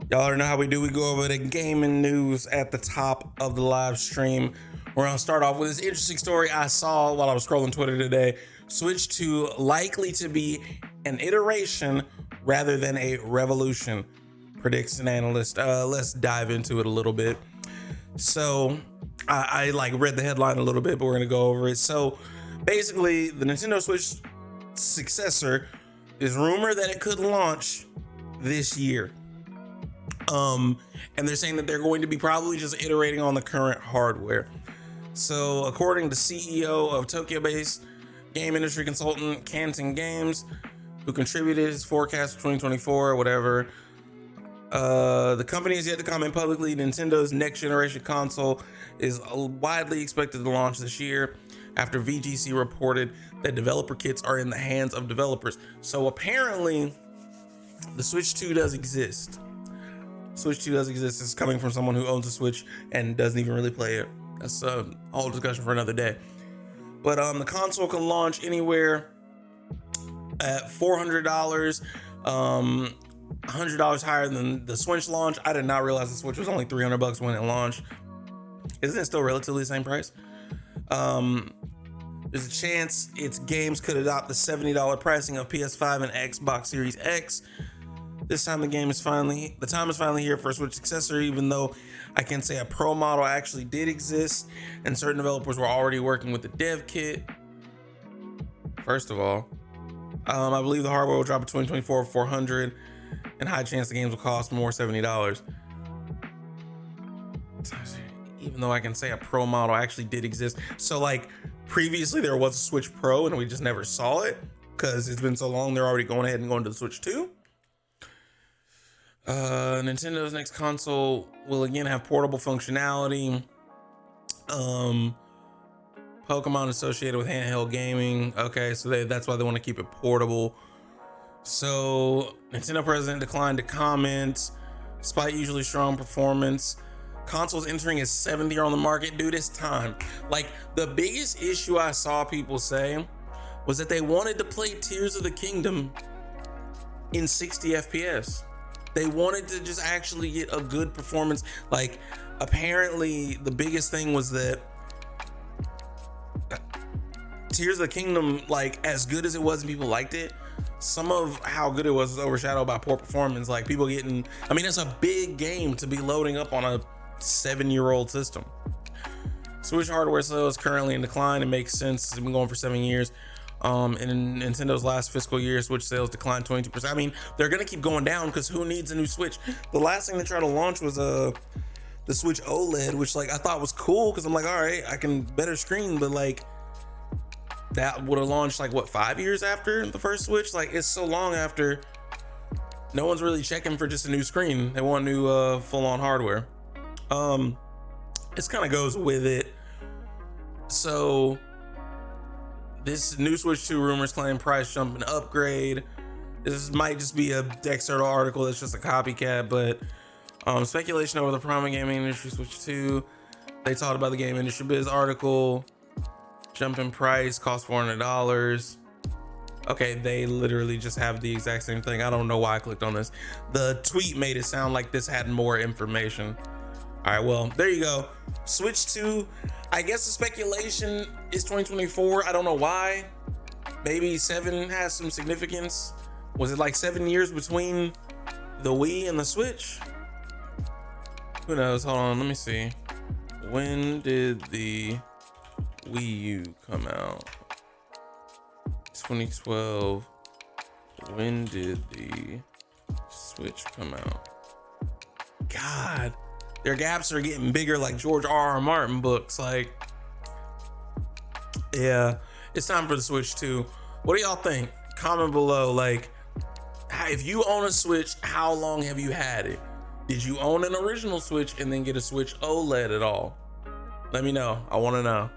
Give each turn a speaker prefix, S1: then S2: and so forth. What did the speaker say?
S1: Y'all already know how we do. We go over the gaming news at the top of the live stream. We're gonna start off with this interesting story I saw while I was scrolling Twitter today. Switch 2 likely to be an iteration rather than a revolution, predicts an analyst. Let's dive into it a little bit. So I read the headline a little bit, but we're gonna go over it. So basically, the Nintendo Switch successor is rumored that it could launch this year. And they're saying that they're going to be probably just iterating on the current hardware. So according to CEO of Tokyo-based game industry consultant Canton Games, who contributed his forecast for 2024 or whatever, the company has yet to comment publicly. Nintendo's next generation console is widely expected to launch this year after VGC reported that developer kits are in the hands of developers. So apparently the Switch 2 does exist. Switch 2 does exist. It's coming from someone who owns a Switch and doesn't even really play it. That's a whole discussion for another day. But the console can launch anywhere at $400, $100 higher than the Switch launch. I did not realize the Switch was only $300 when it launched. Isn't it still relatively the same price? There's a chance its games could adopt the $70 pricing of PS5 and Xbox Series X. This time the time is finally here for a Switch successor, even though I can say a Pro model actually did exist and certain developers were already working with the dev kit. First of all, I believe the hardware will drop in 2024 for $400, and high chance the games will cost more, $70. Even though I can say a Pro model actually did exist. So like previously there was a Switch Pro and we just never saw it because it's been so long. They're already going ahead and going to the Switch 2. Nintendo's next console will again have portable functionality. Pokemon associated with handheld gaming. Okay, so that's why they want to keep it portable. So Nintendo president declined to comment despite usually strong performance. Consoles entering its 7th year on the market. Dude, it's time. Like, the biggest issue I saw people say was that they wanted to play Tears of the Kingdom in 60 FPS. They wanted to just actually get a good performance. Like, apparently the biggest thing was that Tears of the Kingdom, like, as good as it was and people liked it, some of how good it was overshadowed by poor performance. Like, people getting, I mean, it's a big game to be loading up on a 7-year-old system. Switch hardware sales currently in decline. It makes sense. It's been going for 7 years. In Nintendo's last fiscal year, Switch sales declined 22%. I mean, they're gonna keep going down because who needs a new Switch? The last thing they tried to launch was the Switch OLED, which like I thought was cool because I'm like, all right, I can better screen, but like that would have launched like what, 5 years after the first Switch? Like, it's so long after. No one's really checking for just a new screen. They want new full-on hardware. This kind of goes with it. So this new Switch 2 rumors claim price jump and upgrade. This might just be a Dexerto article that's just a copycat, but speculation over the prominent gaming industry Switch 2. They talked about the game industry biz article. Jump in price, cost $400. Okay, they literally just have the exact same thing. I don't know why I clicked on this. The tweet made it sound like this had more information. All right, well, there you go. Switch 2, I guess the speculation is 2024. I don't know why. Maybe 7 has some significance. Was it like 7 years between the Wii and the Switch? Who knows? Hold on, let me see. When did the Wii U come out? 2012. When did the Switch come out? God. Their gaps are getting bigger like George R.R. Martin books. Like, yeah, it's time for the Switch 2. What do y'all think? Comment below. Like, if you own a Switch, how long have you had it? Did you own an original Switch and then get a Switch OLED at all? Let me know. I want to know.